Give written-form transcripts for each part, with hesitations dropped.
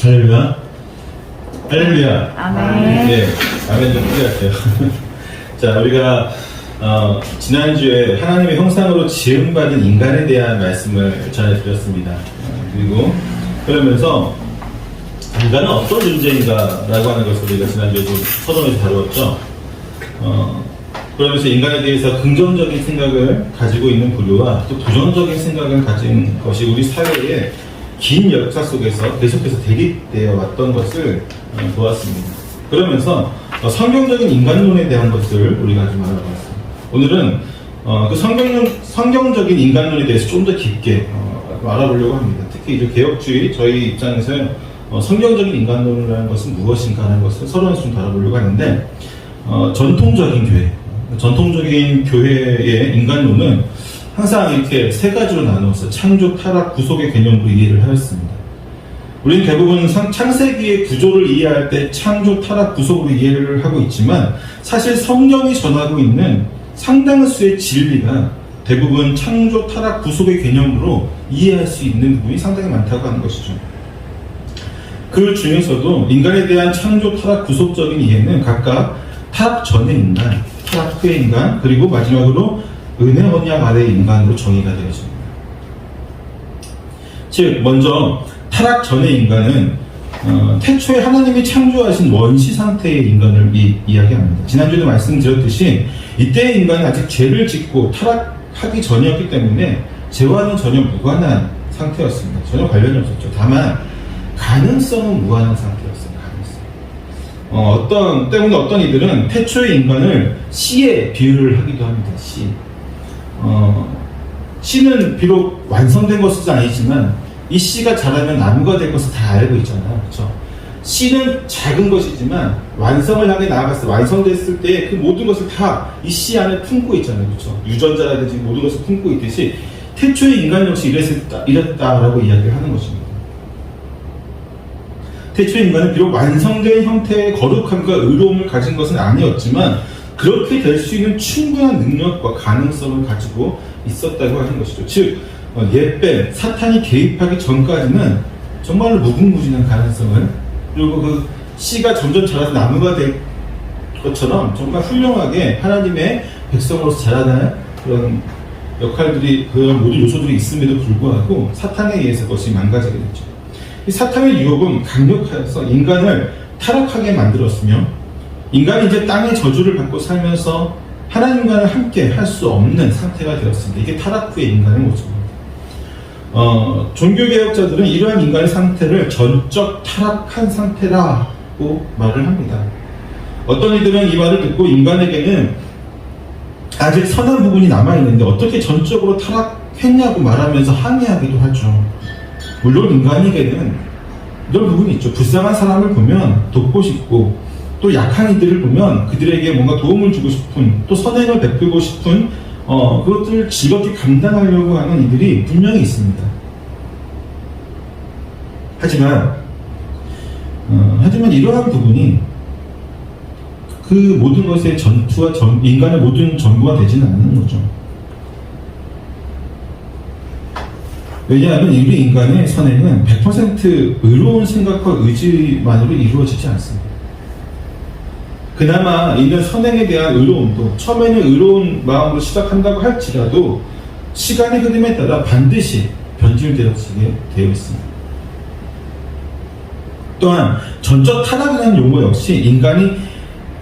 할렐루야. 할렐루야. 아멘. 네, 아멘 좀 필요하세요. 자, 우리가 지난주에 하나님의 형상으로 지음받은 인간에 대한 말씀을 전해드렸습니다. 그리고 그러면서 인간은 어떤 존재인가라고 하는 것을 우리가 지난주에 좀 서론에서 다루었죠. 그러면서 인간에 대해서 긍정적인 생각을 가지고 있는 부류와 또 부정적인 생각을 가진 것이 우리 사회의 긴 역사 속에서 계속해서 대립되어 왔던 것을 보았습니다. 그러면서 성경적인 인간론에 대한 것을 우리가 좀 알아봤습니다. 오늘은 그 성경적인 인간론에 대해서 좀 더 깊게 알아보려고 합니다. 특히 이제 개혁주의 저희 입장에서 성경적인 인간론이라는 것은 무엇인가 하는 것을 서론에서 좀 다뤄보려고 하는데 전통적인 교회의 인간론은 항상 이렇게 세 가지로 나누어서 창조, 타락, 구속의 개념으로 이해를 하였습니다. 우리는 대부분 창세기의 구조를 이해할 때 창조, 타락, 구속으로 이해를 하고 있지만 사실 성경이 전하고 있는 상당 수의 진리가 대부분 창조, 타락, 구속의 개념으로 이해할 수 있는 부분이 상당히 많다고 하는 것이죠. 그 중에서도 인간에 대한 창조, 타락, 구속적인 이해는 각각 타락 전의 인간, 타락 후의 인간, 그리고 마지막으로 은혜 언약 아래의 인간으로 정의가 되어집니다. 즉, 먼저 타락 전의 인간은 태초에 하나님이 창조하신 원시 상태의 인간을 이야기합니다. 지난주에도 말씀드렸듯이 이때의 인간은 아직 죄를 짓고 타락하기 전이었기 때문에 죄와는 전혀 무관한 상태였습니다. 전혀 관련이 없었죠. 다만 가능성은 무한한 상태였어요. 때문에 어떤 이들은 태초의 인간을 씨에 비유를 하기도 합니다. 씨는 비록 완성된 것은 아니지만 이 씨가 자라면 나무가 될 것을 다 알고 있잖아요. 그렇죠? 씨는 작은 것이지만 완성을 향해 나아갔을 때, 완성됐을 때 그 모든 것을 다 이 씨 안에 품고 있잖아요. 그렇죠? 유전자라든지 모든 것을 품고 있듯이 태초의 인간 역시 이랬다라고 이야기를 하는 것입니다. 태초의 인간은 비록 완성된 형태의 거룩함과 의로움을 가진 것은 아니었지만 그렇게 될 수 있는 충분한 능력과 가능성을 가지고 있었다고 하는 것이죠. 즉, 사탄이 개입하기 전까지는 정말로 무궁무진한 가능성을, 그리고 그 씨가 점점 자라서 나무가 될 것처럼 정말 훌륭하게 하나님의 백성으로서 자라날 그런 역할들이, 그런 모든 요소들이 있음에도 불구하고 사탄에 의해서 그것이 망가지게 됐죠. 이 사탄의 유혹은 강력하여서 인간을 타락하게 만들었으며 인간이 이제 땅의 저주를 받고 살면서 하나님과는 함께 할 수 없는 상태가 되었습니다. 이게 타락 후의 인간의 모습입니다. 종교개혁자들은 이러한 인간의 상태를 전적 타락한 상태라고 말을 합니다. 어떤 이들은 이 말을 듣고 인간에게는 아직 선한 부분이 남아있는데 어떻게 전적으로 타락했냐고 말하면서 항의하기도 하죠. 물론 인간에게는 이런 부분이 있죠. 불쌍한 사람을 보면 돕고 싶고 또 약한 이들을 보면 그들에게 뭔가 도움을 주고 싶은, 또 선행을 베풀고 싶은 그것들을 즐겁게 감당하려고 하는 이들이 분명히 있습니다. 하지만 이러한 부분이 그 모든 것의 인간의 모든 전부가 되지는 않는 거죠. 왜냐하면 우리 인간의 선행은 100% 의로운 생각과 의지만으로 이루어지지 않습니다. 그나마 있는 선행에 대한 의로움도 처음에는 의로운 마음으로 시작한다고 할지라도 시간의 흐름에 따라 반드시 변질되어지게 되어 있습니다. 또한 전적 타락이라는 용어 역시 인간이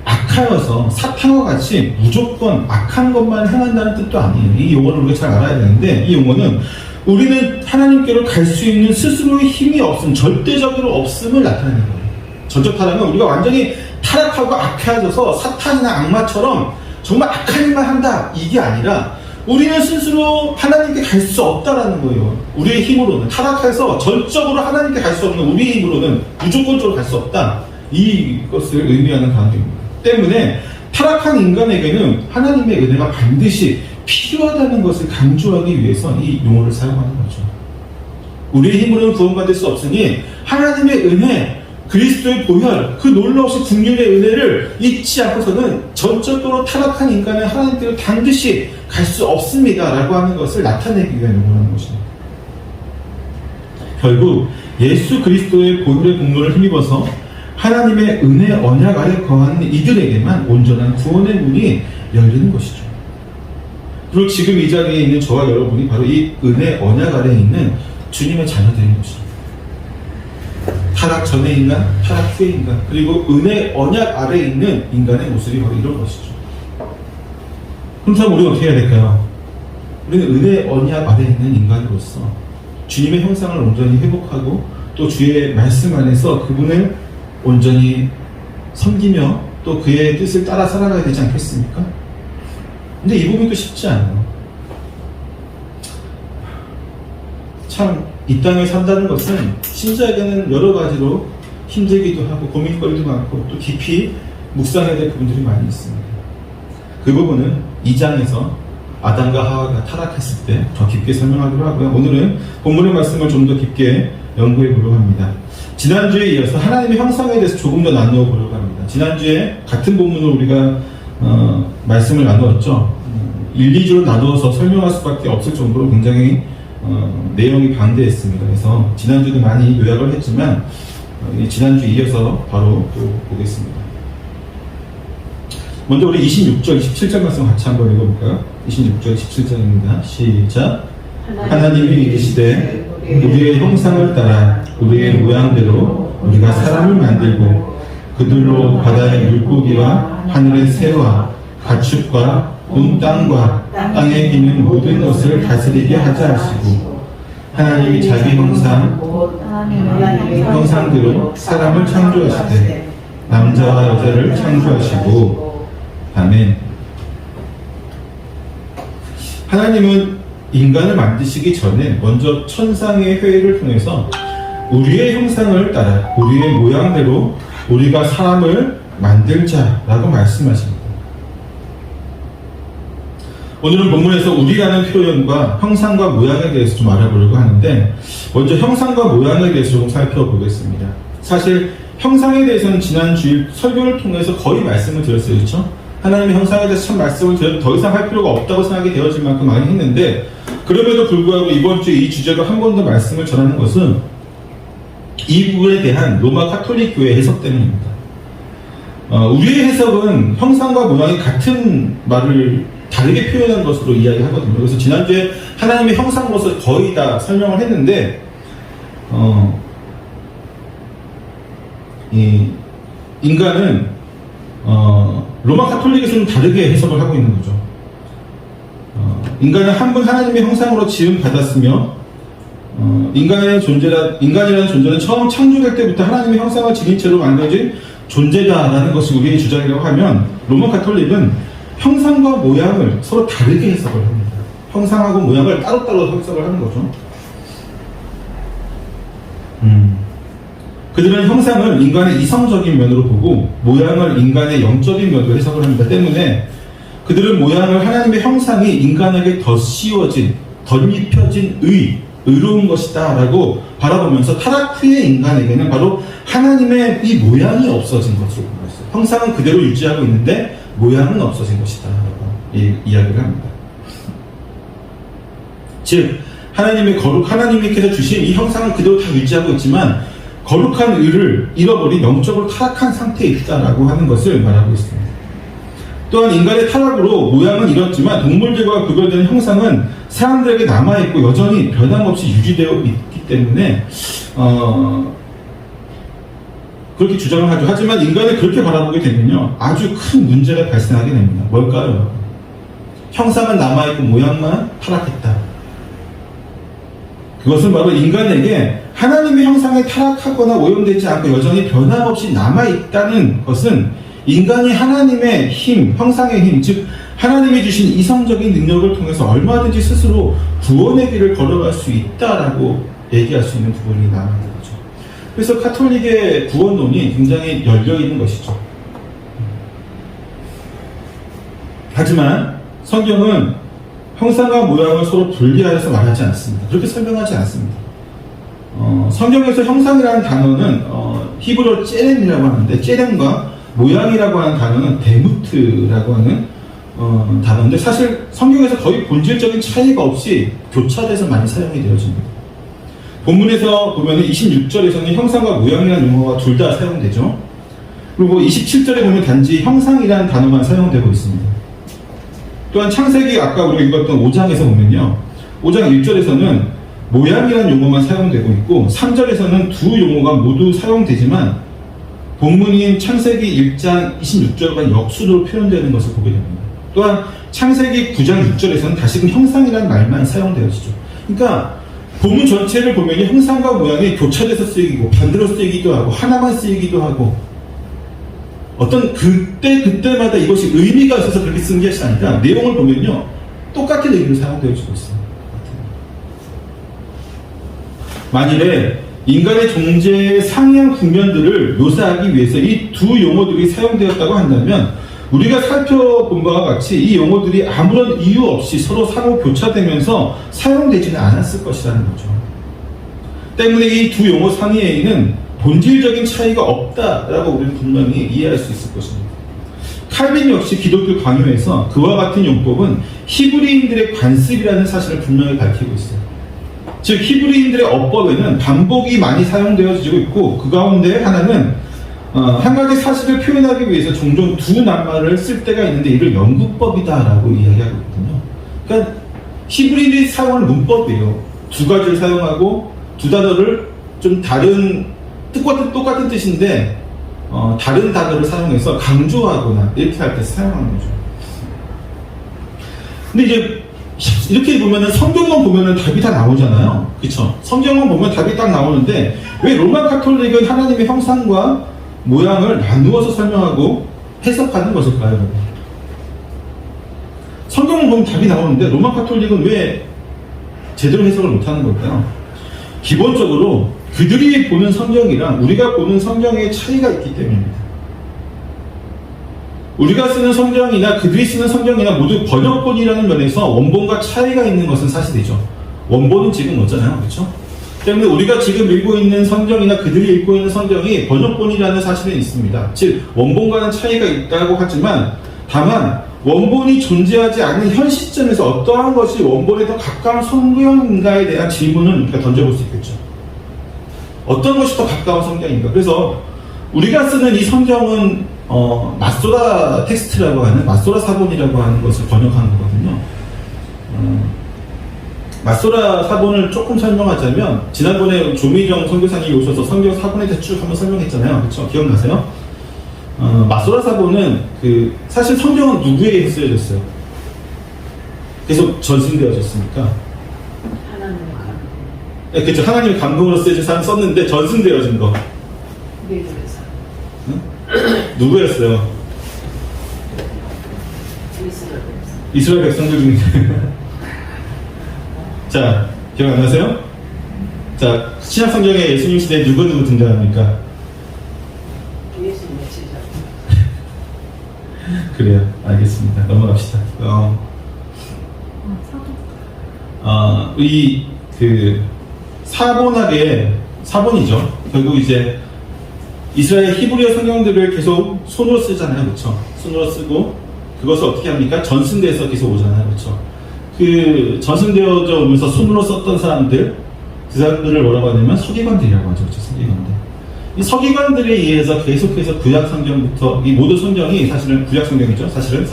악하여서 사탄과 같이 무조건 악한 것만 행한다는 뜻도 아니에요. 이 용어를 우리가 잘 알아야 되는데, 이 용어는 우리는 하나님께로 갈 수 있는 스스로의 힘이 없음, 절대적으로 없음을 나타내는 거예요. 전적 타락은 우리가 완전히 타락하고 악해져서 사탄이나 악마처럼 정말 악한 일만 한다, 이게 아니라 우리는 스스로 하나님께 갈 수 없다라는 거예요. 우리의 힘으로는 타락해서 전적으로 하나님께 갈 수 없는 우리의 힘으로는 무조건적으로 갈 수 없다, 이것을 의미하는 단어입니다. 때문에 타락한 인간에게는 하나님의 은혜가 반드시 필요하다는 것을 강조하기 위해서 이 용어를 사용하는 거죠. 우리의 힘으로는 구원받을 수 없으니 하나님의 은혜, 그리스도의 보혈, 그 놀라우신 긍휼의 은혜를 잊지 않고서는 전적으로 타락한 인간은 하나님께로 반드시 갈 수 없습니다 라고 하는 것을 나타내기 위한 용어라는 것입니다. 결국 예수 그리스도의 보혈의 공로를 힘입어서 하나님의 은혜 언약 아래 거하는 이들에게만 온전한 구원의 문이 열리는 것이죠. 그리고 지금 이 자리에 있는 저와 여러분이 바로 이 은혜 언약 아래에 있는 주님의 자녀들인 것입니다. 타락 전의 인간, 타락 후의 인간, 그리고 은혜 언약 아래에 있는 인간의 모습이 바로 이런 것이죠. 그럼 우리가 어떻게 해야 될까요? 우리는 은혜 언약 아래에 있는 인간으로서 주님의 형상을 온전히 회복하고 또 주의 말씀 안에서 그분을 온전히 섬기며 또 그의 뜻을 따라 살아가야 되지 않겠습니까? 근데 이 부분도 쉽지 않아요. 참, 이 땅에 산다는 것은 신자에게는 여러 가지로 힘들기도 하고 고민거리도 많고 또 깊이 묵상해야 될 부분들이 많이 있습니다. 그 부분은 2장에서 아담과 하와가 타락했을 때 더 깊게 설명하기로 하고요. 오늘은 본문의 말씀을 좀 더 깊게 연구해 보려고 합니다. 지난주에 이어서 하나님의 형상에 대해서 조금 더 나누어 보려고 합니다. 지난주에 같은 본문을 우리가 말씀을 나누었죠. 1, 2주로 나누어서 설명할 수밖에 없을 정도로 굉장히 내용이 방대했습니다. 그래서 지난주도 많이 요약을 했지만 지난주 이어서 바로 또 보겠습니다. 먼저 우리 26절, 27절 말씀 같이 한번 읽어볼까요? 26절, 27절입니다. 시작. 하나님이 이르시되 우리의 형상을 따라 우리의 모양대로 우리가 사람을 만들고 그들로 바다의 물고기와 하늘의 새와 가축과 온 땅과 땅에 있는 모든 것을 다스리게 하자 하시고 하나님이 자기 형상대로 사람을 창조하시되 남자와 여자를 창조하시고 아멘. 하나님은 인간을 만드시기 전에 먼저 천상의 회의를 통해서 우리의 형상을 따라 우리의 모양대로 우리가 사람을 만들자라고 말씀하십니다. 오늘은 본문에서 우리라는 표현과 형상과 모양에 대해서 좀 알아보려고 하는데 먼저 형상과 모양에 대해서 좀 살펴보겠습니다. 사실 형상에 대해서는 지난 주일 설교를 통해서 거의 말씀을 드렸어요. 그렇죠? 하나님의 형상에 대해서 참 말씀을 드려도 더 이상 할 필요가 없다고 생각이 되어질 만큼 많이 했는데 그럼에도 불구하고 이번 주에 이 주제로 한 번 더 말씀을 전하는 것은 이 부분에 대한 로마 카톨릭 교회 해석 때문입니다. 우리의 해석은 형상과 모양이 같은 말을 다르게 표현한 것으로 이야기하거든요. 그래서 지난주에 하나님의 형상으로서 거의 다 설명을 했는데 이 인간은 로마 카톨릭에서는 다르게 해석을 하고 있는 거죠. 인간은 한 분 하나님의 형상으로 지음 받았으며 인간이라는 존재는 처음 창조될 때부터 하나님의 형상을 지닌 채로 만들어진 존재다라는 것이 우리의 주장이라고 하면 로마 카톨릭은 형상과 모양을 서로 다르게 해석을 합니다. 형상하고 모양을 따로따로 해석을 하는 거죠. 그들은 형상을 인간의 이성적인 면으로 보고 모양을 인간의 영적인 면으로 해석을 합니다. 때문에 그들은 모양을 하나님의 형상이 인간에게 더 씌워진, 덧입혀진 의로운 것이다 라고 바라보면서 타락 후의 인간에게는 바로 하나님의 이 모양이 없어진 것으로 보고 있어요. 형상은 그대로 유지하고 있는데 모양은 없어진 것이다 라고 이야기를 합니다. 즉 하나님께서 주신 이 형상은 그대로 다 유지하고 있지만 거룩한 의를 잃어버린 영적으로 타락한 상태에 있다라고 하는 것을 말하고 있습니다. 또한 인간의 타락으로 모양은 잃었지만 동물들과 구별되는 형상은 사람들에게 남아있고 여전히 변함없이 유지되어 있기 때문에 그렇게 주장을 하죠. 하지만 인간을 그렇게 바라보게 되면요 아주 큰 문제가 발생하게 됩니다. 뭘까요? 형상은 남아있고 모양만 타락했다. 그것은 바로 인간에게 하나님의 형상에 타락하거나 오염되지 않고 여전히 변함없이 남아있다는 것은 인간이 하나님의 힘, 형상의 힘, 즉 하나님이 주신 이성적인 능력을 통해서 얼마든지 스스로 구원의 길을 걸어갈 수 있다라고 얘기할 수 있는 부분이 남아있는 거죠. 그래서 카톨릭의 구원론이 굉장히 열려있는 것이죠. 하지만 성경은 형상과 모양을 서로 분리하여서 말하지 않습니다. 그렇게 설명하지 않습니다. 성경에서 형상이라는 단어는 히브리어로 째렘이라고 하는데 째렘과 모양이라고 하는 단어는 데무트라고 하는 단어인데 사실 성경에서 거의 본질적인 차이가 없이 교차돼서 많이 사용이 되어집니다. 본문에서 보면 26절에서는 형상과 모양이라는 용어가 둘 다 사용되죠. 그리고 27절에 보면 단지 형상이라는 단어만 사용되고 있습니다. 또한 창세기 아까 우리가 읽었던 5장에서 보면요. 5장 1절에서는 모양이라는 용어만 사용되고 있고 3절에서는 두 용어가 모두 사용되지만 본문인 창세기 1장 26절과 역수로 표현되는 것을 보게 됩니다. 또한 창세기 9장 6절에서는 다시금 형상이라는 말만 사용되어지죠. 그러니까 본문 전체를 보면 형상과 모양이 교차돼서 쓰이고 반대로 쓰이기도 하고 하나만 쓰이기도 하고 어떤 그때마다 이것이 의미가 있어서 그렇게 쓴 것이 아니라 내용을 보면요 똑같은 의미로 사용되어지고 있어요. 만일에 인간의 존재의 상이한 국면들을 묘사하기 위해서 이 두 용어들이 사용되었다고 한다면 우리가 살펴본 바와 같이 이 용어들이 아무런 이유 없이 서로 상호 교차되면서 사용되지는 않았을 것이라는 거죠. 때문에 이 두 용어 사이에는 본질적인 차이가 없다라고 우리는 분명히 이해할 수 있을 것입니다. 칼빈 역시 기독교 강요에서 그와 같은 용법은 히브리인들의 관습이라는 사실을 분명히 밝히고 있어요. 즉 히브리인들의 어법에는 반복이 많이 사용되어지고 있고 그 가운데 하나는 한 가지 사실을 표현하기 위해서 종종 두 낱말을 쓸 때가 있는데 이를 연구법이다라고 이야기하고 있거든요. 그러니까 히브리인들이 사용하는 문법이에요. 두 가지를 사용하고 두 단어를 좀 다른 똑같은 뜻인데 다른 단어를 사용해서 강조하거나 이렇게 할 때 사용하는 거죠. 근데 이제 이렇게 보면은 성경만 보면은 답이 다 나오잖아요. 그쵸? 성경만 보면 답이 딱 나오는데 왜 로마 카톨릭은 하나님의 형상과 모양을 나누어서 설명하고 해석하는 것일까요? 성경만 보면 답이 나오는데 로마 카톨릭은 왜 제대로 해석을 못하는 걸까요? 기본적으로 그들이 보는 성경이랑 우리가 보는 성경의 차이가 있기 때문입니다. 우리가 쓰는 성경이나 그들이 쓰는 성경이나 모두 번역본이라는 면에서 원본과 차이가 있는 것은 사실이죠. 원본은 지금 없잖아요. 그렇죠? 때문에 우리가 지금 읽고 있는 성경이나 그들이 읽고 있는 성경이 번역본이라는 사실은 있습니다. 즉 원본과는 차이가 있다고 하지만 다만 원본이 존재하지 않는 현 시점에서 어떠한 것이 원본에 더 가까운 성경인가에 대한 질문은 우리가 던져볼 수 있겠죠. 어떤 것이 더 가까운 성경인가? 그래서 우리가 쓰는 이 성경은 마소라 텍스트라고 하는 마소라 사본이라고 하는 것을 번역한 거거든요. 마소라 사본을 조금 설명하자면 지난번에 조미정 선교사님이 오셔서 성경 사본에 대해서 쭉 한번 설명했잖아요. 그렇죠? 기억나세요? 마소라 사본은 사실 성경은 누구에 의해 쓰여졌어요? 계속 전승되어졌습니까? 하나님의 감동. 네, 그렇죠. 하나님의 감동으로 쓰여진 사람 썼는데 전승되어진 거. 미국에서. 응? 누구였어요? 이스라엘 백성들 중에. 자, 기억 안 나세요? 자, 신약 성경에 예수님 시대에 누구 등장합니까? 예수님의 제자. 그래요. 알겠습니다. 넘어갑시다. 사본이죠. 결국 이제 이스라엘 히브리어 성경들을 계속 손으로 쓰잖아요. 그렇죠? 손으로 쓰고 그것을 어떻게 합니까? 전승돼서 계속 오잖아요. 그렇죠? 전승되어져 오면서 손으로 썼던 사람들, 그 사람들을 뭐라고 하냐면 서기관들이라고 하죠. 그렇죠? 서기관들. 이 서기관들에 의해서 계속해서 구약 성경부터 이 모든 성경이 사실은 구약 성경이죠. 사실은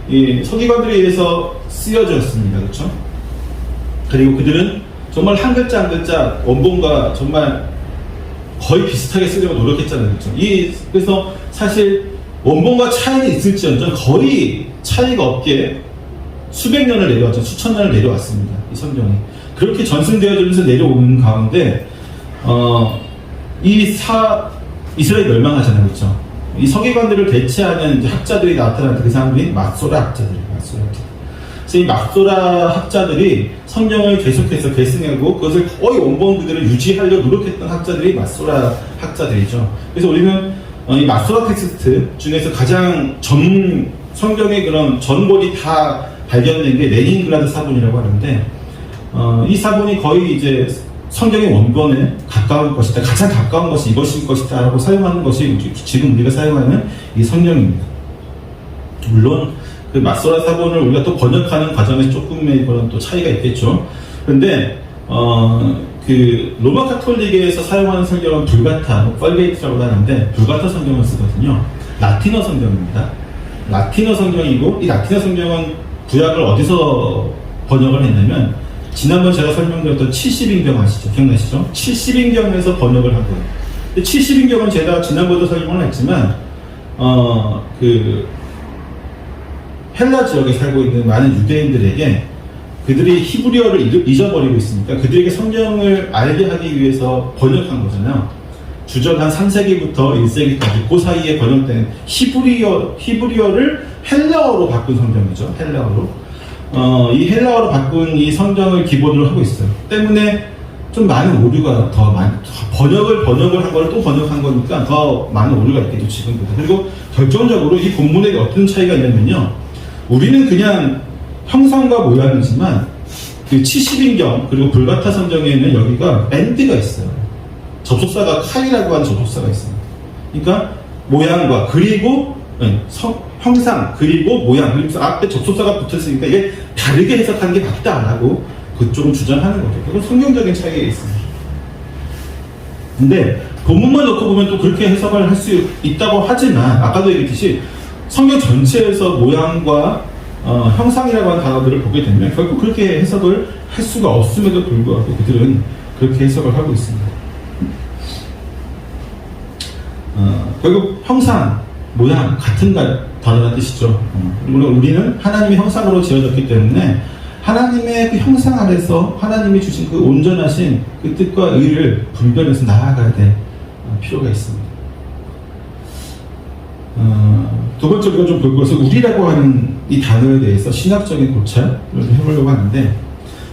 이 서기관들에 의해서 쓰여졌습니다. 그렇죠? 그리고 그들은 정말 한 글자 한 글자 원본과 정말 거의 비슷하게 쓰려고 노력했잖아요. 그렇죠? 그래서 사실 원본과 차이는 있을지언정 거의 차이가 없게 수백 년을 내려왔죠. 수천 년을 내려왔습니다. 이 성경이. 그렇게 전승되어지면서 내려오는 가운데 이스라엘이 멸망하잖아요. 그렇죠? 이 서기관들을 대체하는 이제 학자들이 나타나는데 그 사람들이 마소라 학자들이에요. 그래서 이 마소라 학자들이 성경을 계속해서 계승하고 그것을 거의 원본 그대로 유지하려 노력했던 학자들이 마소라 학자들이죠. 그래서 우리는 이 마소라 텍스트 중에서 가장 성경의 그런 전본이 다 발견된 게 레닌그라드 사본이라고 하는데 이 사본이 거의 이제 성경의 원본에 가까울 것이다. 가장 가까운 것이 이것일 것이다 라고 사용하는 것이 지금 우리가 사용하는 이 성경입니다. 물론 그 마소라 사본을 우리가 또 번역하는 과정에서 조금의 그런 또 차이가 있겠죠. 그런데 그 로마 카톨릭에서 사용하는 성경은 불가타, 펄게이트라고 하는데 불가타 성경을 쓰거든요. 라틴어 성경입니다. 라틴어 성경이고 이 라틴어 성경은 구약을 어디서 번역을 했냐면 지난번 제가 설명드렸던 70인경 아시죠? 기억나시죠? 70인경에서 번역을 한 거예요. 70인경은 제가 지난번도 설명을 했지만 그 헬라 지역에 살고 있는 많은 유대인들에게 그들이 히브리어를 잊어버리고 있으니까 그들에게 성경을 알게 하기 위해서 번역한 거잖아요. 주전 한 3세기부터 1세기까지 그 사이에 번역된 히브리어를 헬라어로 바꾼 성경이죠. 헬라어로. 이 헬라어로 바꾼 이 성경을 기본으로 하고 있어요. 때문에 좀 많은 오류가 더 번역을 한 걸 또 번역한 거니까 더 많은 오류가 있겠죠, 지금보다. 그리고 결정적으로 이 본문에 어떤 차이가 있냐면요. 우리는 그냥 형상과 모양이지만 그 70인경 그리고 불가타 성경에는 여기가 엔드가 있어요. 접속사가 카이라고 하는 접속사가 있습니다. 그러니까 모양과 그리고 형상 그리고 모양 그리고 앞에 접속사가 붙었으니까 이게 다르게 해석하는 게 맞다라고 그쪽은 주장하는 거죠. 그건 성경적인 차이가 있습니다. 근데 본문만 놓고 보면 또 그렇게 해석을 할 수 있다고 하지만 아까도 얘기했듯이 성경 전체에서 모양과 형상이라고 하는 단어들을 보게 되면 결국 그렇게 해석을 할 수가 없음에도 불구하고 그들은 그렇게 해석을 하고 있습니다. 결국 형상, 모양 같은 단어라는 뜻이죠. 물론 우리는 하나님의 형상으로 지어졌기 때문에 하나님의 그 형상 아래서 하나님이 주신 그 온전하신 그 뜻과 의를 분별해서 나아가야 될 필요가 있습니다. 두 번째 우리가 좀 볼 것은 우리라고 하는 이 단어에 대해서 신학적인 고찰을 해보려고 하는데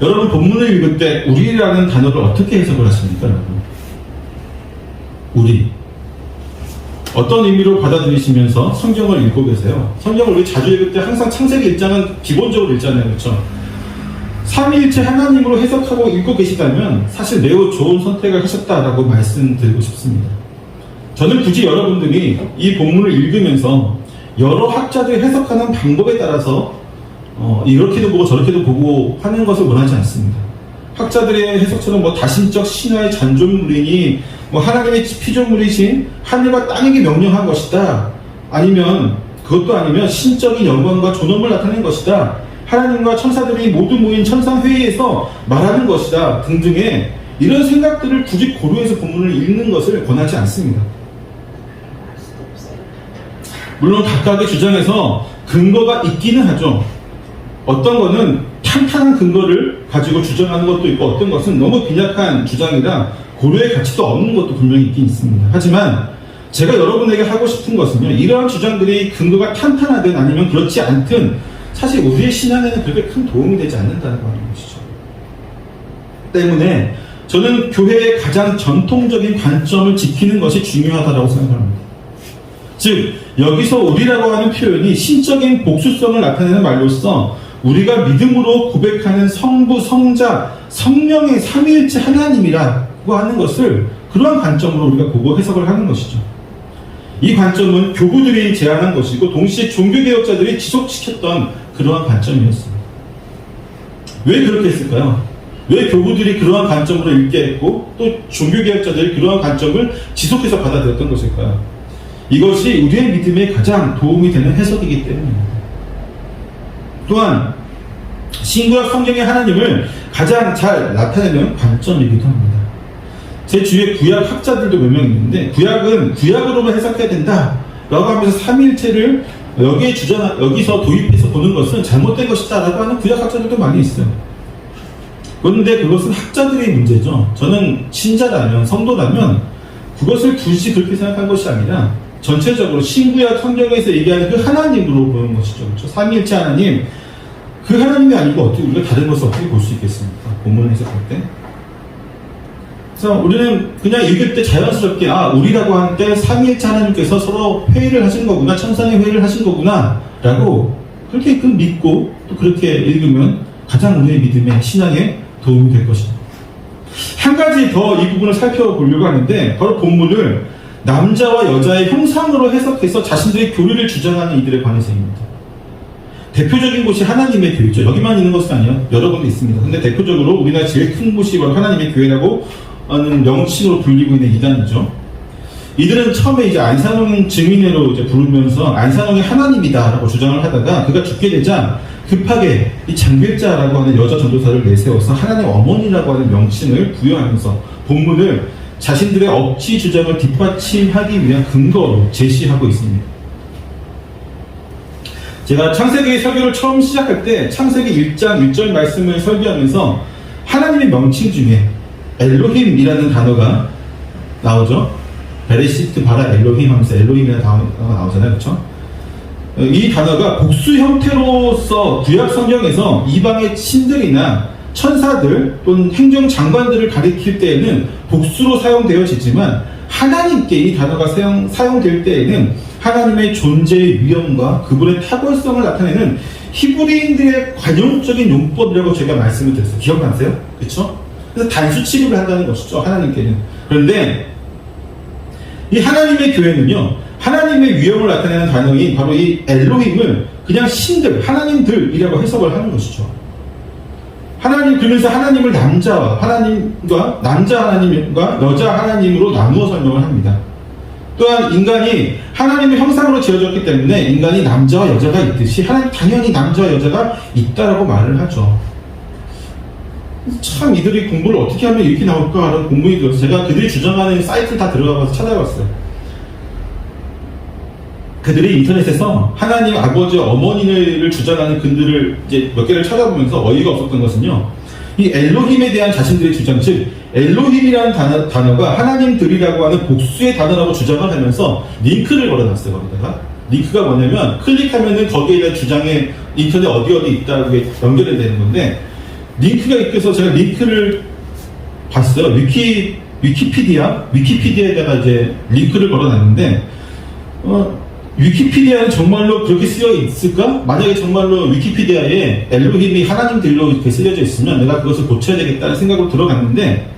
여러분 본문을 읽을 때 우리라는 단어를 어떻게 해석을 하십니까? 여러분? 우리 어떤 의미로 받아들이시면서 성경을 읽고 계세요? 성경을 우리 자주 읽을 때 항상 창세기 1장은 기본적으로 읽잖아요. 그렇죠? 삼위일체 하나님으로 해석하고 읽고 계시다면 사실 매우 좋은 선택을 하셨다라고 말씀드리고 싶습니다. 저는 굳이 여러분들이 이 본문을 읽으면서 여러 학자들이 해석하는 방법에 따라서 이렇게도 보고 저렇게도 보고 하는 것을 원하지 않습니다. 학자들의 해석처럼 뭐 다신적 신화의 잔존물이니 뭐 하나님의 피조물이신 하늘과 땅에게 명령한 것이다. 아니면 그것도 아니면 신적인 영광과 존엄을 나타낸 것이다. 하나님과 천사들이 모두 모인 천상회의에서 말하는 것이다. 등등의 이런 생각들을 굳이 고려해서 본문을 읽는 것을 권하지 않습니다. 물론 각각의 주장에서 근거가 있기는 하죠. 어떤 거는 탄탄한 근거를 가지고 주장하는 것도 있고 어떤 것은 너무 빈약한 주장이라 고려의 가치도 없는 것도 분명히 있긴 있습니다. 하지만 제가 여러분에게 하고 싶은 것은요. 이러한 주장들이 근거가 탄탄하든 아니면 그렇지 않든 사실 우리의 신앙에는 그렇게 큰 도움이 되지 않는다는 것이죠. 때문에 저는 교회의 가장 전통적인 관점을 지키는 것이 중요하다고 생각합니다. 즉 여기서 우리라고 하는 표현이 신적인 복수성을 나타내는 말로써 우리가 믿음으로 고백하는 성부, 성자, 성령의 삼위일체 하나님이라고 하는 것을 그러한 관점으로 우리가 보고 해석을 하는 것이죠. 이 관점은 교부들이 제안한 것이고 동시에 종교개혁자들이 지속시켰던 그러한 관점이었습니다. 왜 그렇게 했을까요? 왜 교부들이 그러한 관점으로 읽게 했고 또 종교개혁자들이 그러한 관점을 지속해서 받아들였던 것일까요? 이것이 우리의 믿음에 가장 도움이 되는 해석이기 때문입니다. 또한 신구약 성경의 하나님을 가장 잘 나타내는 관점이기도 합니다. 제 주위에 구약 학자들도 몇 명 있는데 구약은 구약으로만 해석해야 된다 라고 하면서 삼위일체를 여기서 도입해서 보는 것은 잘못된 것이다 라고 하는 구약 학자들도 많이 있어요. 그런데 그것은 학자들의 문제죠. 저는 신자라면 성도라면 그것을 굳이 그렇게 생각한 것이 아니라 전체적으로 신구약 성경에서 얘기하는 그 하나님으로 보는 것이죠. 그렇죠? 삼위일체 하나님, 그 하나님이 아니고 어떻게 우리가 다른 것을 어떻게 볼 수 있겠습니까? 본문을 해석할 때. 그래서 우리는 그냥 읽을 때 자연스럽게 우리라고 할 때 삼위일체 하나님께서 서로 회의를 하신 거구나, 천상의 회의를 하신 거구나 라고 그렇게 믿고 또 그렇게 읽으면 가장 우리의 믿음의 신앙에 도움이 될 것입니다. 한 가지 더 이 부분을 살펴보려고 하는데 바로 본문을 남자와 여자의 형상으로 해석해서 자신들의 교리를 주장하는 이들에 관해서입니다. 대표적인 곳이 하나님의 교회죠. 여기만 있는 것은 아니에요. 여러 군데 있습니다. 근데 대표적으로 우리나라 제일 큰 곳이 바로 하나님의 교회라고 하는 명칭으로 불리고 있는 이단이죠. 이들은 처음에 이제 안산홍 증인회로 이제 부르면서 안산홍이 하나님이다라고 주장을 하다가 그가 죽게 되자 급하게 이 장길자라고 하는 여자 전도사를 내세워서 하나님 어머니라고 하는 명칭을 부여하면서 본문을 자신들의 억지 주장을 뒷받침하기 위한 근거로 제시하고 있습니다. 제가 창세기 설교를 처음 시작할 때 창세기 1장 1절 말씀을 설교하면서 하나님의 명칭 중에 엘로힘이라는 단어가 나오죠. 베레시트 바라 엘로힘 하면서 엘로힘이라는 단어가 나오잖아요. 그렇죠? 이 단어가 복수 형태로서 구약 성경에서 이방의 신들이나 천사들 또는 행정장관들을 가리킬 때에는 복수로 사용되어지지만 하나님께 이 단어가 사용될 때에는 하나님의 존재의 위엄과 그분의 탁월성을 나타내는 히브리인들의 관용적인 용법이라고 제가 말씀을 드렸어요. 기억나세요? 그렇죠? 그래서 단수 취급을 한다는 것이죠. 하나님께는. 그런데 이 하나님의 교회는요, 하나님의 위엄을 나타내는 단어인 바로 이 엘로힘을 그냥 신들, 하나님들이라고 해석을 하는 것이죠. 하나님, 그러면서 하나님을 남자 하나님과 여자 하나님으로 나누어 설명을 합니다. 또한 인간이 하나님의 형상으로 지어졌기 때문에 인간이 남자와 여자가 있듯이 하나님 당연히 남자와 여자가 있다라고 말을 하죠. 참 이들이 공부를 어떻게 하면 이렇게 나올까라는 공부이 들어서 제가 그들이 주장하는 사이트를 다 들어가서 찾아봤어요. 그들이 인터넷에서 하나님 아버지와 어머니를 주장하는 글들을 이제 몇 개를 찾아보면서 어이가 없었던 것은요, 이 엘로힘에 대한 자신들의 주장, 즉 엘로힘이라는 단어가 하나님들이라고 하는 복수의 단어라고 주장을 하면서 링크를 걸어놨어요. 거기다가 링크가 뭐냐면 클릭하면은 거기에 대한 주장에 인터넷 어디 있다고 연결이 되는 건데, 링크가 있어서 제가 링크를 봤어요. 위키피디아에다가 이제 링크를 걸어놨는데, 위키피디아는 정말로 그렇게 쓰여 있을까? 만약에 정말로 위키피디아에 엘로힘이 하나님들로 이렇게 쓰여져 있으면 내가 그것을 고쳐야 되겠다는 생각으로 들어갔는데,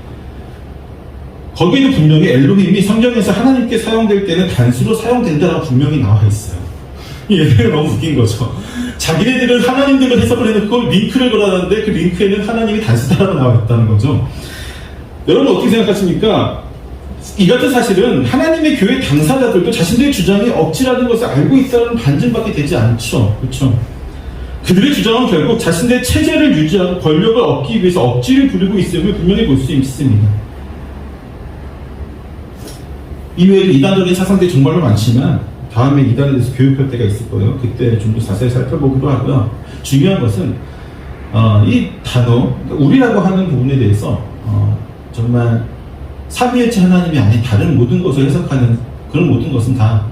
거기에도 분명히 엘로힘이 성경에서 하나님께 사용될 때는 단수로 사용된다라고 분명히 나와 있어요. 이 얘기가 너무 웃긴 거죠. 자기네들은 하나님들을 해석을 해놓고 링크를 걸어놨는데 그 링크에는 하나님이 단수다라고 나와 있다는 거죠. 여러분 어떻게 생각하십니까? 이 같은 사실은 하나님의 교회 당사자들도 자신들의 주장이 억지라는 것을 알고 있다는 반증밖에 되지 않죠. 그렇죠? 그들의 주장은 결국 자신들의 체제를 유지하고 권력을 얻기 위해서 억지를 부리고 있음을 분명히 볼 수 있습니다. 이외에도 이단적인 사상들이 정말로 많지만 다음에 이단에 대해서 교육할 때가 있을 거예요. 그때 좀 더 자세히 살펴보기로 하고요. 중요한 것은 이 단어, 우리라고 하는 부분에 대해서 정말 삼위일체 하나님이 아닌 다른 모든 것을 해석하는 그런 모든 것은 다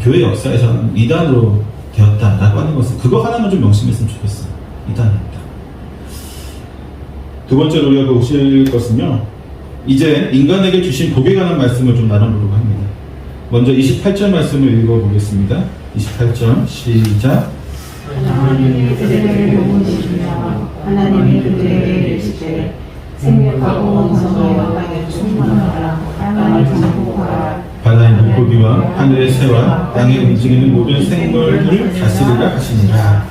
교회 역사에서는 이단으로 되었다라고 하는 것은 그거 하나만 좀 명심했으면 좋겠어요. 이단입니다. 두 번째로 우리가 보실 것은요, 이제 인간에게 주신 복에 관한 말씀을 좀 나눠보려고 합니다. 먼저 28절 말씀을 읽어보겠습니다. 28절 시작. 하나님이 그들을 도우시며 하나님이 그들에게 이르시되 생육하고 번성하여 땅에 충만하라 땅을 정복하라 바다의 물고기와 하늘의 새와 땅에 움직이는 모든 생물을 다스리라 하시니라.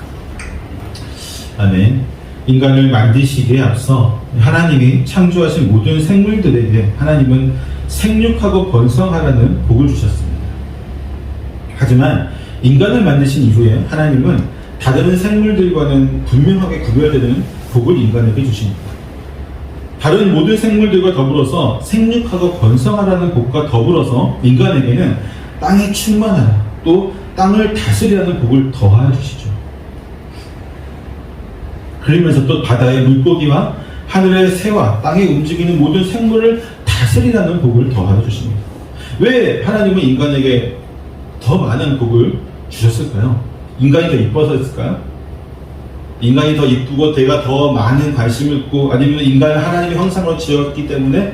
아멘. 인간을 만드시기에 앞서 하나님이 창조하신 모든 생물들에게 하나님은 생육하고 번성하라는 복을 주셨습니다. 하지만 인간을 만드신 이후에 하나님은 다른 생물들과는 분명하게 구별되는 복을 인간에게 주십니다. 다른 모든 생물들과 더불어서 생육하고 번성하라는 복과 더불어서 인간에게는 땅에 충만하라, 또 땅을 다스리라는 복을 더하여 주시죠. 그러면서 또 바다의 물고기와 하늘의 새와 땅에 움직이는 모든 생물을 다스리라는 복을 더하여 주십니다. 왜 하나님은 인간에게 더 많은 복을 주셨을까요? 인간이 더 이뻐서였을까요? 인간이 더 이쁘고 내가 더 많은 관심을 있고, 아니면 인간을 하나님의 형상으로 지었기 때문에,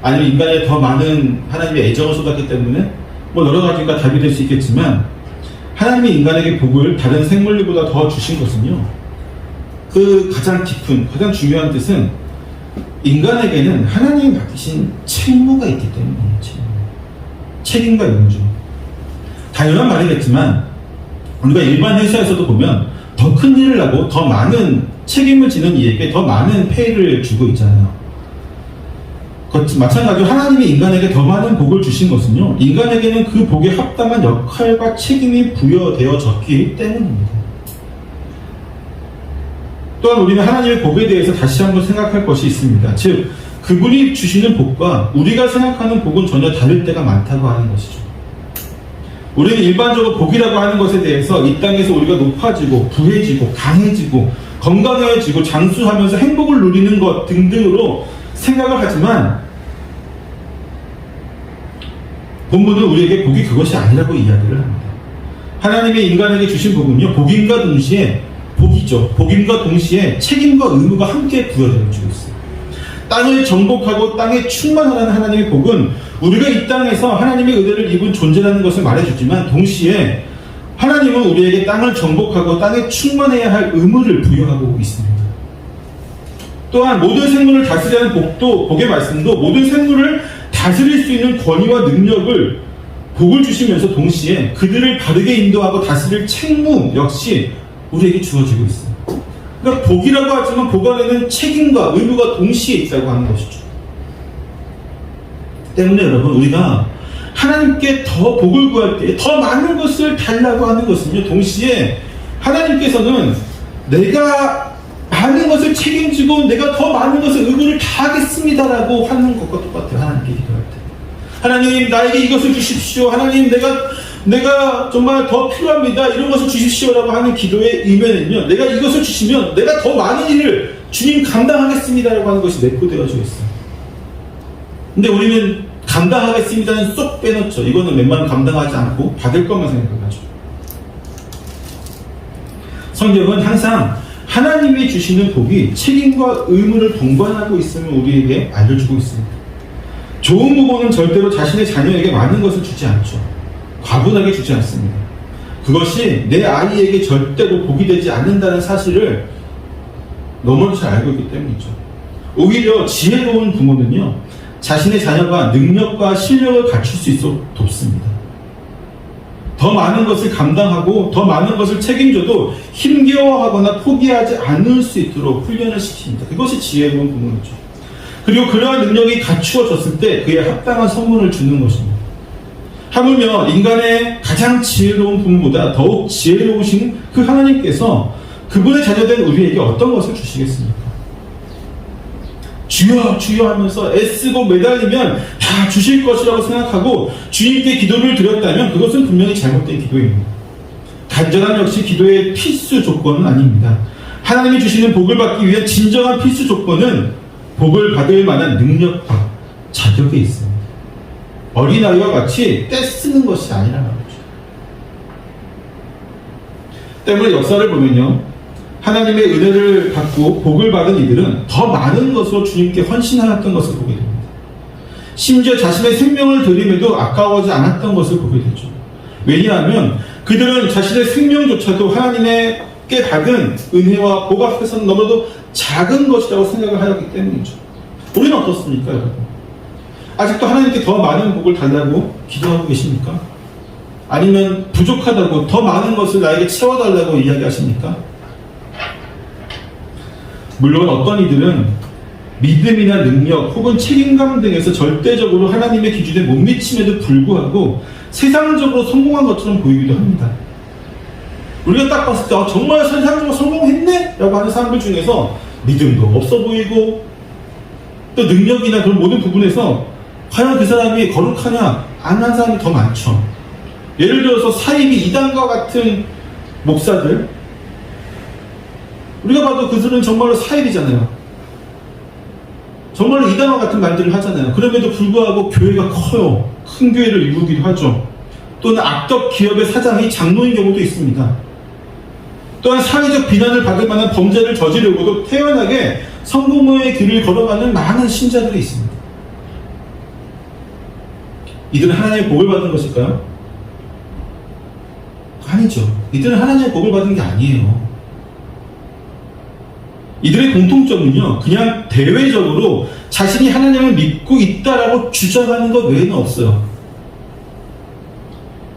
아니면 인간에 더 많은 하나님의 애정을 쏟았기 때문에, 뭐 여러 가지가 답이 될 수 있겠지만, 하나님이 인간에게 복을 다른 생물들보다 더 주신 것은요, 그 가장 깊은, 가장 중요한 뜻은 인간에게는 하나님이 맡기신 책무가 있기 때문이에요. 책임과 용주. 당연한 말이겠지만 우리가 일반 회사에서도 보면 더 큰 일을 하고 더 많은 책임을 지는 이에게 더 많은 페이를 주고 있잖아요. 마찬가지로 하나님이 인간에게 더 많은 복을 주신 것은요, 인간에게는 그 복에 합당한 역할과 책임이 부여되어졌기 때문입니다. 또한 우리는 하나님의 복에 대해서 다시 한번 생각할 것이 있습니다. 즉, 그분이 주시는 복과 우리가 생각하는 복은 전혀 다를 때가 많다고 하는 것이죠. 우리는 일반적으로 복이라고 하는 것에 대해서 이 땅에서 우리가 높아지고 부해지고 강해지고 건강해지고 장수하면서 행복을 누리는 것 등등으로 생각을 하지만 본문은 우리에게 복이 그것이 아니라고 이야기를 합니다. 하나님의 인간에게 주신 복은요, 복임과 동시에 복이죠. 복임과 동시에 책임과 의무가 함께 부여되어 주고 있어요. 땅을 정복하고 땅에 충만하라는 하나님의 복은 우리가 이 땅에서 하나님의 은혜를 입은 존재라는 것을 말해주지만 동시에 하나님은 우리에게 땅을 정복하고 땅에 충만해야 할 의무를 부여하고 있습니다. 또한 모든 생물을 다스리는 복도, 복의 말씀도 모든 생물을 다스릴 수 있는 권위와 능력을 복을 주시면서 동시에 그들을 바르게 인도하고 다스릴 책무 역시 우리에게 주어지고 있어요. 그러니까 복이라고 하지만 복 안에는 책임과 의무가 동시에 있다고 하는 것이죠. 때문에 여러분, 우리가 하나님께 더 복을 구할 때 더 많은 것을 달라고 하는 것은요, 동시에 하나님께서는 내가 많은 것을 책임지고 내가 더 많은 것을 의무를 다하겠습니다라고 하는 것과 똑같아요. 하나님께 기도할 때, 하나님 나에게 이것을 주십시오, 하나님 내가 정말 더 필요합니다, 이런 것을 주십시오라고 하는 기도의 이면은요, 내가 이것을 주시면 내가 더 많은 일을 주님 감당하겠습니다라고 하는 것이 내포되어져 있어요. 근데 우리는 감당하겠습니다는 쏙 빼놓죠. 이거는 웬만하면 감당하지 않고 받을 것만 생각하죠. 성경은 항상 하나님이 주시는 복이 책임과 의무를 동반하고 있음을 우리에게 알려주고 있습니다. 좋은 부모는 절대로 자신의 자녀에게 많은 것을 주지 않죠. 과분하게 주지 않습니다. 그것이 내 아이에게 절대로 복이 되지 않는다는 사실을 너무나 잘 알고 있기 때문이죠. 오히려 지혜로운 부모는요, 자신의 자녀가 능력과 실력을 갖출 수 있도록 돕습니다. 더 많은 것을 감당하고 더 많은 것을 책임져도 힘겨워하거나 포기하지 않을 수 있도록 훈련을 시킵니다. 그것이 지혜로운 부모이죠. 그리고 그러한 능력이 갖추어졌을 때 그에 합당한 선물을 주는 것입니다. 하물며 인간의 가장 지혜로운 부모보다 더욱 지혜로우신 그 하나님께서 그분의 자녀된 우리에게 어떤 것을 주시겠습니까? 주여 주여 하면서 애쓰고 매달리면 다 주실 것이라고 생각하고 주님께 기도를 드렸다면 그것은 분명히 잘못된 기도입니다. 간절함 역시 기도의 필수 조건은 아닙니다. 하나님이 주시는 복을 받기 위한 진정한 필수 조건은 복을 받을 만한 능력과 자격에 있습니다. 어린아이와 같이 떼쓰는 것이 아니라는 거죠. 때문에 역사를 보면요, 하나님의 은혜를 받고 복을 받은 이들은 더 많은 것으로 주님께 헌신하였던 것을 보게 됩니다. 심지어 자신의 생명을 드림에도 아까워하지 않았던 것을 보게 되죠. 왜냐하면 그들은 자신의 생명조차도 하나님께 받은 은혜와 복 앞에서는 너무도 작은 것이라고 생각을 하였기 때문이죠. 우리는 어떻습니까, 여러분? 아직도 하나님께 더 많은 복을 달라고 기도하고 계십니까? 아니면 부족하다고 더 많은 것을 나에게 채워달라고 이야기하십니까? 물론 어떤 이들은 믿음이나 능력 혹은 책임감 등에서 절대적으로 하나님의 기준에 못 미침에도 불구하고 세상적으로 성공한 것처럼 보이기도 합니다. 우리가 딱 봤을 때 정말 세상적으로 성공했네? 라고 하는 사람들 중에서 믿음도 없어 보이고 또 능력이나 그런 모든 부분에서 과연 그 사람이 거룩하냐? 안 한 사람이 더 많죠. 예를 들어서 사입이 이단과 같은 목사들, 우리가 봐도 그들은 정말로 사입이잖아요. 정말로 이단과 같은 말들을 하잖아요. 그럼에도 불구하고 교회가 커요. 큰 교회를 이루기도 하죠. 또는 악덕 기업의 사장이 장로인 경우도 있습니다. 또한 사회적 비난을 받을 만한 범죄를 저지르고도 태연하게 성공의 길을 걸어가는 많은 신자들이 있습니다. 이들은 하나님의 복을 받은 것일까요? 아니죠. 이들은 하나님의 복을 받은 게 아니에요. 이들의 공통점은요, 그냥 대외적으로 자신이 하나님을 믿고 있다라고 주장하는 것 외에는 없어요.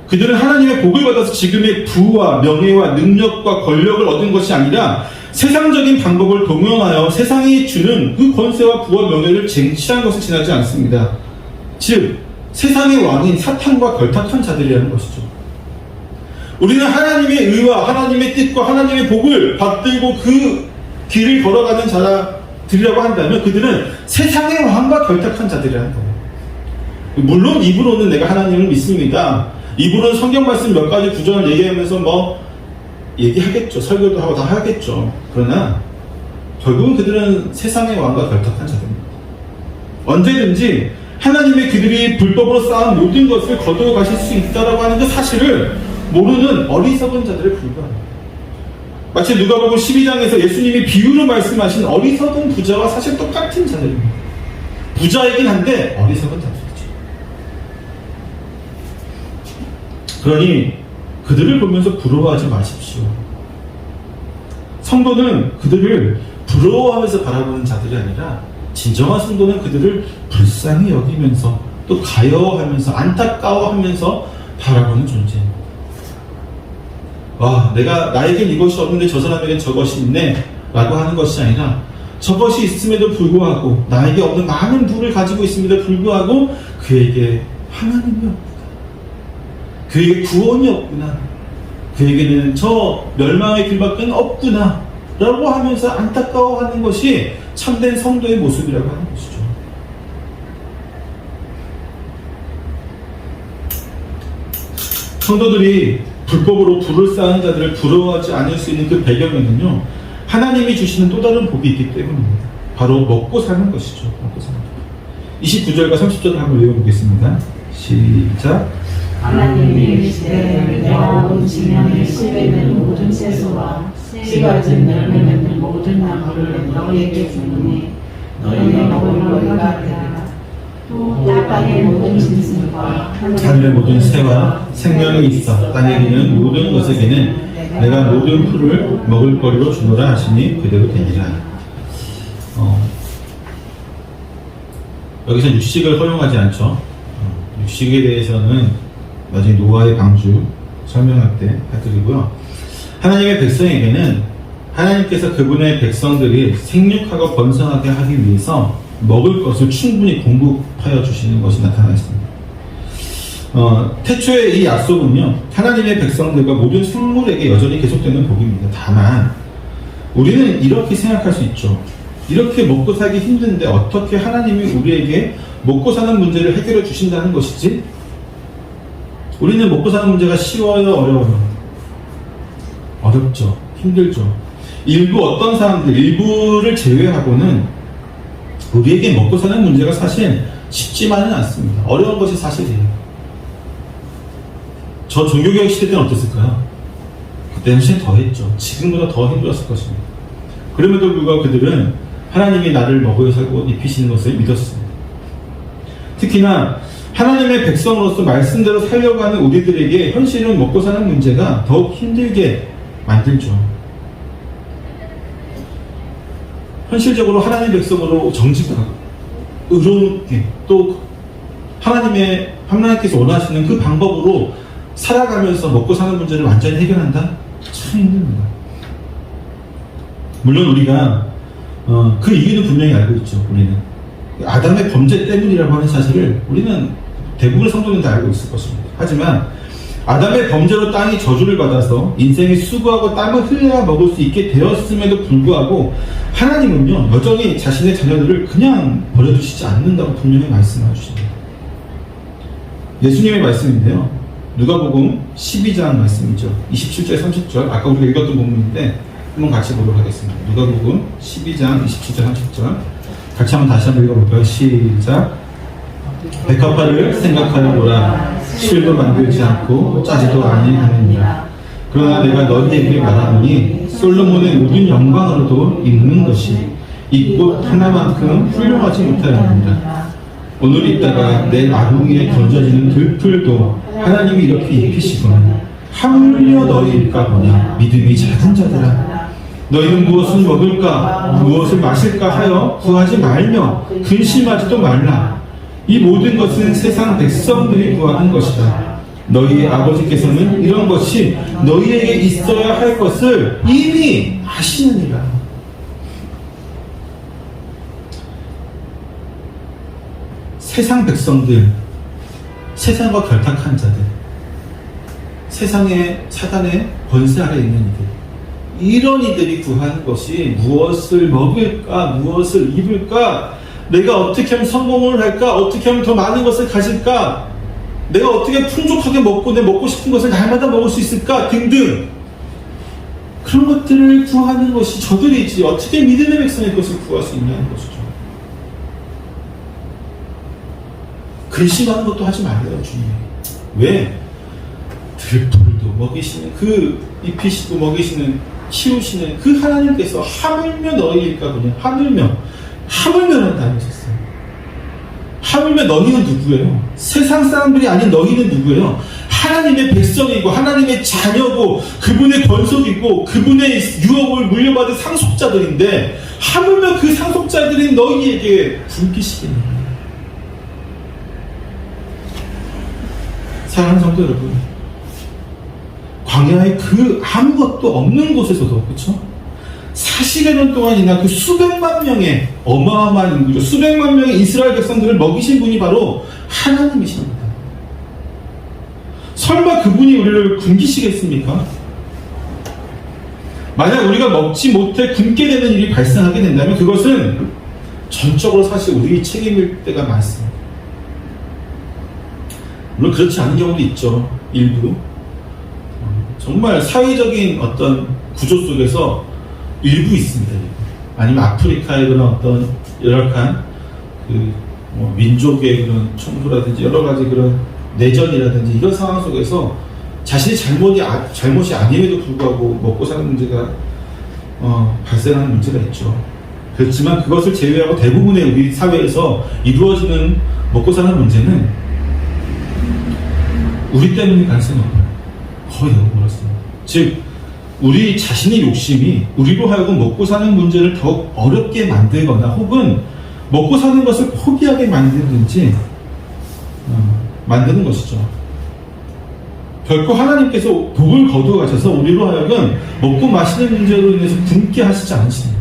그들은 하나님의 복을 받아서 지금의 부와 명예와 능력과 권력을 얻은 것이 아니라 세상적인 방법을 동원하여 세상이 주는 그 권세와 부와 명예를 쟁취한 것을 지나지 않습니다. 즉 세상의 왕인 사탄과 결탁한 자들이라는 것이죠. 우리는 하나님의 의와 하나님의 뜻과 하나님의 복을 받들고 그 길을 걸어가는 자들이라고 한다면 그들은 세상의 왕과 결탁한 자들이라는 거예요. 물론 입으로는 내가 하나님을 믿습니다. 입으로는 성경 말씀 몇 가지 구절을 얘기하면서 얘기하겠죠. 설교도 하고 다 하겠죠. 그러나 결국은 그들은 세상의 왕과 결탁한 자들입니다. 언제든지 하나님의 그들이 불법으로 쌓은 모든 것을 거두어 가실 수 있다라고 하는 그 사실을 모르는 어리석은 자들에 불과합니다. 마치 누가복음 12장에서 예수님이 비유로 말씀하신 어리석은 부자와 사실 똑같은 자들입니다. 부자이긴 한데 어리석은 자들이죠. 그러니 그들을 보면서 부러워하지 마십시오. 성도는 그들을 부러워하면서 바라보는 자들이 아니라 진정한 성도는 그들을 불쌍히 여기면서 또 가여워하면서 안타까워하면서 바라보는 존재입니다. 나에겐 이것이 없는데 저 사람에겐 저것이 있네 라고 하는 것이 아니라 저것이 있음에도 불구하고 나에게 없는 많은 부를 가지고 있음에도 불구하고 그에게 하나님이 없구나, 그에게 구원이 없구나, 그에게는 저 멸망의 길밖에 없구나 라고 하면서 안타까워하는 것이 참된 성도의 모습이라고 하는 것이죠. 성도들이 불법으로 부를 쌓은 자들을 부러워하지 않을 수 있는 그 배경에는요, 하나님이 주시는 또 다른 복이 있기 때문입니다. 바로 먹고 사는 것이죠. 먹고 사는 것. 29절과 30절을 한번 외워보겠습니다. 시작. 하나님이 이르시되 내가 온 지면에 씨되는 모든 채소와 씨가 든 열매맺는 모든 나무를 너희에게 주노니 너희가 먹을 너희가 되리라. 또 땅의 모든 짐승과 하늘의 모든 새와 생명이 있어 땅에 있는 모든 것에게는 내가 모든 풀을 먹을 거리로 주노라 하시니 그대로 되니라. 여기서 육식을 허용하지 않죠. 육식에 대해서는 나중에 노아의 방주 설명할 때 해드리고요. 하나님의 백성에게는 하나님께서 그분의 백성들이 생육하고 번성하게 하기 위해서 먹을 것을 충분히 공급하여 주시는 것이 나타나 있습니다. 태초의 이 약속은요, 하나님의 백성들과 모든 생물에게 여전히 계속되는 복입니다. 다만 우리는 이렇게 생각할 수 있죠. 이렇게 먹고 살기 힘든데 어떻게 하나님이 우리에게 먹고 사는 문제를 해결해 주신다는 것이지? 우리는 먹고 사는 문제가 쉬워요, 어려워요? 어렵죠. 힘들죠. 어떤 사람들, 일부를 제외하고는 우리에게 먹고 사는 문제가 사실 쉽지만은 않습니다. 어려운 것이 사실이에요. 저 종교개혁 시대 때는 어땠을까요? 그때는 훨씬 더 했죠. 지금보다 더 힘들었을 것입니다. 그럼에도 불구하고 그들은 하나님이 나를 먹여 살고 입히시는 것을 믿었습니다. 특히나 하나님의 백성으로서 말씀대로 살려고 하는 우리들에게 현실은 먹고 사는 문제가 더욱 힘들게 만들죠. 현실적으로 하나님 백성으로 정직하고 의롭게 또 하나님께서 원하시는 그 방법으로 살아가면서 먹고 사는 문제를 완전히 해결한다? 참 힘듭니다. 물론 우리가 그 이유는 분명히 알고 있죠. 우리는 아담의 범죄 때문이라고 하는 사실을 우리는 대부분의 성도는 다 알고 있을 것입니다. 하지만 아담의 범죄로 땅이 저주를 받아서 인생이 수고하고 땀을 흘려야 먹을 수 있게 되었음에도 불구하고 하나님은요, 여전히 자신의 자녀들을 그냥 버려두시지 않는다고 분명히 말씀해 주십니다. 예수님의 말씀인데요, 누가복음 12장 말씀이죠. 27절 30절 아까 우리가 읽었던 본문인데 한번 같이 보도록 하겠습니다. 누가복음 12장 27절 30절 같이 다시 한번 읽어볼까요? 시작. 백합화를 생각하여 보라. 실도 만들지 않고 짜지도 아니하느니라. 그러나 내가 너희에게 말하노니 솔로몬의 모든 영광으로도 입는 것이 이 꽃 하나만큼 훌륭하지 못하였느니라. 오늘 있다가 내일 아궁이에 던져지는 들풀도 하나님이 이렇게 입히시거늘 하물며 너희일까 보냐. 믿음이 작은 자들아, 너희는 무엇을 먹을까 무엇을 마실까 하여 구하지 말며 근심하지도 말라. 이 모든 것은 세상 백성들이 구하는 것이다. 너희의 아버지께서는 이런 것이 너희에게 있어야 할 것을 이미 아시느니라. 세상 백성들, 세상과 결탁한 자들, 세상의 사단의 권세 아래 있는 이들, 이런 이들이 구하는 것이 무엇을 먹을까, 무엇을 입을까, 내가 어떻게 하면 성공을 할까, 어떻게 하면 더 많은 것을 가질까, 내가 어떻게 풍족하게 먹고 내 먹고 싶은 것을 날마다 먹을 수 있을까 등등, 그런 것들을 구하는 것이 저들이지 어떻게 믿음의 백성의 것을 구할 수 있냐는 것이죠. 근심하는 것도 하지 말래요, 주님이. 왜? 들풀도 먹이시는, 그 입히시고 먹이시는, 키우시는 그 하나님께서 하물며 너희일까 그냥 하물며라는 단어를 썼어요. 하물며 너희는 누구예요? 세상 사람들이 아닌 너희는 누구예요? 하나님의 백성이고 하나님의 자녀고 그분의 권속이고 그분의 유업을 물려받은 상속자들인데 하물며 그 상속자들인 너희에게 굶기시겠느냐. 사랑하는 성도 여러분, 광야에 그 아무것도 없는 곳에서도, 그렇죠? 40여 년 동안이나 그 수백만 명의 어마어마한 인구죠. 수백만 명의 이스라엘 백성들을 먹이신 분이 바로 하나님이십니다. 설마 그분이 우리를 굶기시겠습니까? 만약 우리가 먹지 못해 굶게 되는 일이 발생하게 된다면 그것은 전적으로 사실 우리의 책임일 때가 많습니다. 물론 그렇지 않은 경우도 있죠. 일부. 정말 사회적인 어떤 구조 속에서 일부 있습니다. 아니면 아프리카의 그런 어떤 열악한 민족의 그런冲突라든지 여러 가지 그런 내전이라든지 이런 상황 속에서 자신의 잘못이 아님에도 불구하고 먹고 사는 문제가 발생하는 문제가 있죠. 그렇지만 그것을 제외하고 대부분의 우리 사회에서 이루어지는 먹고 사는 문제는 우리 때문일 가능성이 높아요. 거의 너무 그렇습니다. 즉 우리 자신의 욕심이 우리로 하여금 먹고 사는 문제를 더욱 어렵게 만들거나 혹은 먹고 사는 것을 포기하게 만드는지 만드는 것이죠. 결코 하나님께서 복을 거두어 가셔서 우리로 하여금 먹고 마시는 문제로 인해서 굶게 하시지 않으십니다.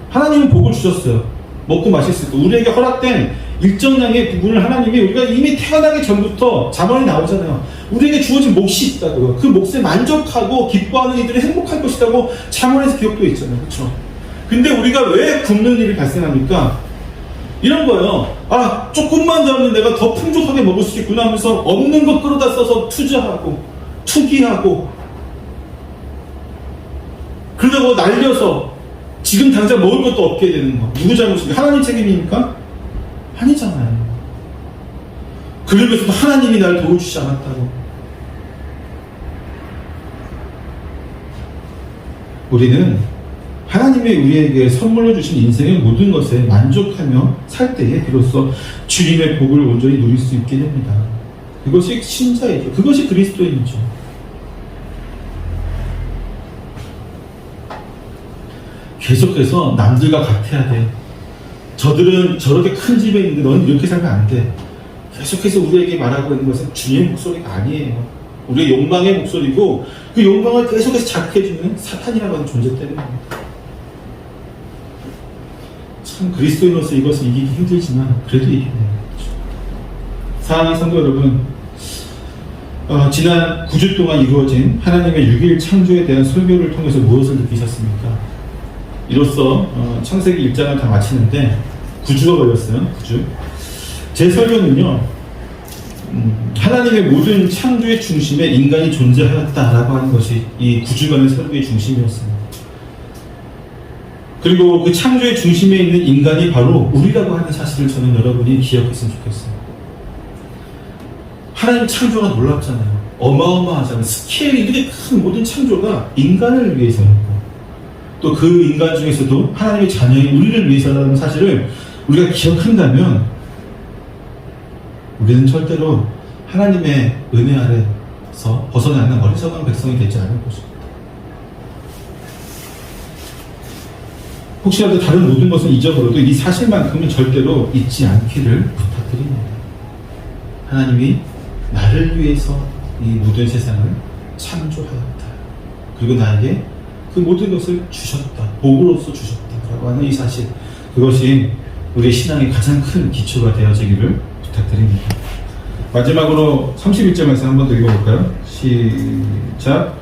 하나님은 복을 주셨어요. 먹고 마실 수 있고 우리에게 허락된 일정량의 부분을 하나님이 우리가 이미 태어나기 전부터 잠언이 나오잖아요. 우리에게 주어진 몫이 있다고요. 그 몫에 만족하고 기뻐하는 이들이 행복할 것이라고 잠언에서 기록되어 있잖아요. 그렇죠? 근데 우리가 왜 굶는 일이 발생합니까? 이런 거예요. 아, 조금만 더 하면 내가 더 풍족하게 먹을 수 있구나 하면서 없는 것 끌어다 써서 투자하고 투기하고 그러다가 날려서 지금 당장 먹을 것도 없게 되는 거. 누구 잘못입니까? 하나님 책임입니까? 아니잖아요. 그러면서도 하나님이 나를 도와주지 않았다고. 우리는 하나님이 우리에게 선물로 주신 인생의 모든 것에 만족하며 살 때에 비로소 주님의 복을 온전히 누릴 수 있게 됩니다. 그것이 신자이죠. 그것이 그리스도인이죠. 계속해서 남들과 같아야 돼. 저들은 저렇게 큰 집에 있는데 너는 이렇게 살면 안 돼. 계속해서 우리에게 말하고 있는 것은 주님의 목소리가 아니에요. 우리의 욕망의 목소리고 그 욕망을 계속해서 자극해주는 사탄이라고 하는 존재 때문입니다. 참 그리스도인으로서 이것을 이기기 힘들지만 그래도 이기네요. 사랑하는 성도 여러분, 지난 9주 동안 이루어진 하나님의 6일 창조에 대한 설교를 통해서 무엇을 느끼셨습니까? 이로써 창세기 1장을 다 마치는데 9주가 걸렸어요. 9주. 제 설교는요, 하나님의 모든 창조의 중심에 인간이 존재하였다라고 하는 것이 이 9주간의 설교의 중심이었습니다. 그리고 그 창조의 중심에 있는 인간이 바로 우리라고 하는 사실을 저는 여러분이 기억했으면 좋겠어요. 하나님 창조가 놀랍잖아요. 어마어마하잖아요. 스케일이 이렇게 큰 모든 창조가 인간을 위해서였고 또 그 인간 중에서도 하나님의 자녀인 우리를 위해서라는 사실을 우리가 기억한다면 우리는 절대로 하나님의 은혜 아래서 벗어나는 어리석은 백성이 되지 않을 것입니다. 혹시라도 다른 모든 것은 잊어버려도 이 사실만큼은 절대로 잊지 않기를 부탁드립니다. 하나님이 나를 위해서 이 모든 세상을 창조하였다. 그리고 나에게 그 모든 것을 주셨다. 복으로서 주셨다라고 하는 이 사실, 그것이 우리 신앙의 가장 큰 기초가 되어지기를 부탁드립니다. 마지막으로 31절 말씀 한번 더 읽어볼까요? 시작.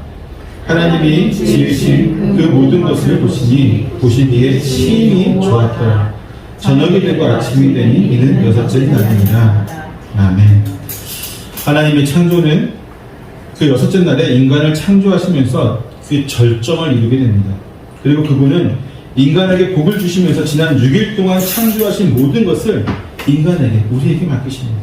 하나님이 지으신 그 모든 것을 보시니 보시기에 심히 좋았더라. 저녁이 되고 아침이 되니 이는 여섯째 날입니다. 아멘. 하나님의 창조는 그 여섯째 날에 인간을 창조하시면서 그 절정을 이루게 됩니다. 그리고 그분은 인간에게 복을 주시면서 지난 6일 동안 창조하신 모든 것을 인간에게, 우리에게 맡기십니다.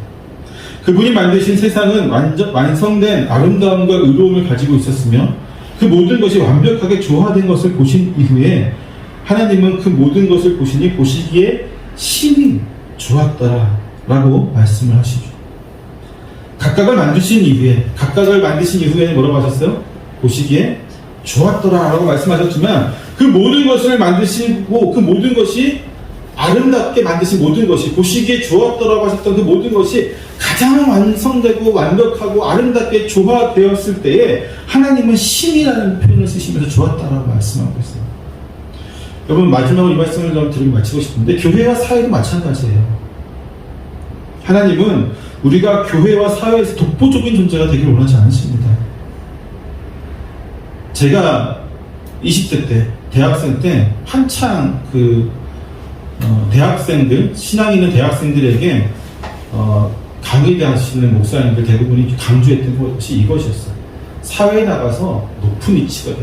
그분이 만드신 세상은 완성된 아름다움과 의로움을 가지고 있었으며 그 모든 것이 완벽하게 조화된 것을 보신 이후에 하나님은 그 모든 것을 보시니 보시기에 심히 좋았더라 라고 말씀을 하시죠. 각각을 만드신 이후에 뭐라고 하셨어요? 보시기에 좋았더라 라고 말씀하셨지만 그 모든 것을 만드시고 그 모든 것이 아름답게 만드신 모든 것이, 보시기에 좋았더라고 하셨던 그 모든 것이 가장 완성되고 완벽하고 아름답게 조화되었을 때에 하나님은 심이라는 표현을 쓰시면서 좋았다라고 말씀하고 있어요. 여러분, 마지막으로 이 말씀을 좀 드리고 마치고 싶은데, 교회와 사회도 마찬가지예요. 하나님은 우리가 교회와 사회에서 독보적인 존재가 되기를 원하지 않으십니다. 제가 20대 때, 대학생 때 한창 대학생들, 신앙 있는 대학생들에게 강의하시는 목사님들 대부분이 강조했던 것이 이것이었어요. 사회에 나가서 높은 위치가 돼.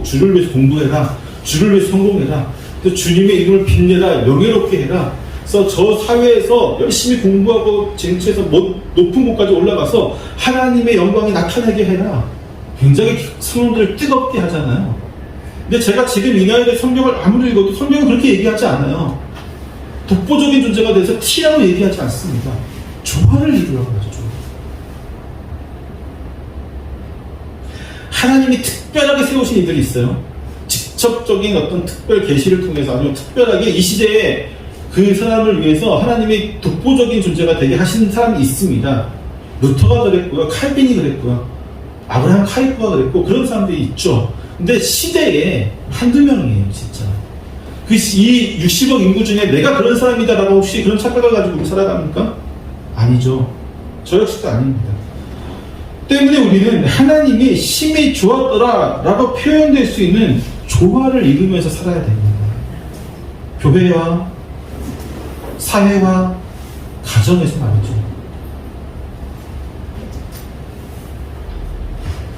주를 위해서 공부해라. 주를 위해서 성공해라. 또 주님의 이름을 빛내라. 명예롭게 해라. 그래서 저 사회에서 열심히 공부하고 쟁취해서 높은 곳까지 올라가서 하나님의 영광이 나타나게 해라. 굉장히 성도들을 뜨겁게 하잖아요. 근데 제가 지금 이 나이에 성경을 아무리 읽어도 성경은 그렇게 얘기하지 않아요. 독보적인 존재가 돼서 T라고 얘기하지 않습니다. 조화를 이루라고 하죠. 조화. 하나님이 특별하게 세우신 이들이 있어요. 직접적인 어떤 특별 계시를 통해서 아주 특별하게 이 시대에 그 사람을 위해서 하나님이 독보적인 존재가 되게 하신 사람이 있습니다. 루터가 그랬고요. 칼빈이 그랬고요. 아브라함 카이프가 그랬고, 그런 사람들이 있죠. 근데 시대에 한두 명이에요, 진짜. 이 60억 인구 중에 내가 그런 사람이다라고 혹시 그런 착각을 가지고 우리 살아갑니까? 아니죠. 저 역시도 아닙니다. 때문에 우리는 하나님이 심히 좋았더라 라고 표현될 수 있는 조화를 이루면서 살아야 됩니다. 교회와 사회와 가정에서 말이죠.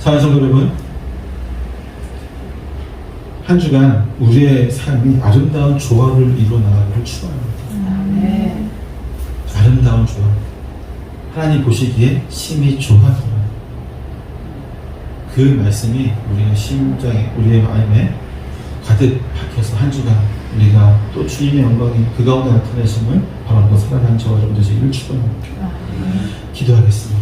사랑하는 성도 여러분, 한 주간 우리의 삶이 아름다운 조화를 이루어 나가기를 축원합니다. 네. 아름다운 조화. 하나님 보시기에 심히 좋았더라. 그 말씀이 우리의 심장에, 우리의 마음에 가득 박혀서 한 주간 우리가 또 주님의 영광이 그 가운데 나타내심을 바라보고 살아가는 저와 여러분 되시기를 축원합니다. 기도하겠습니다.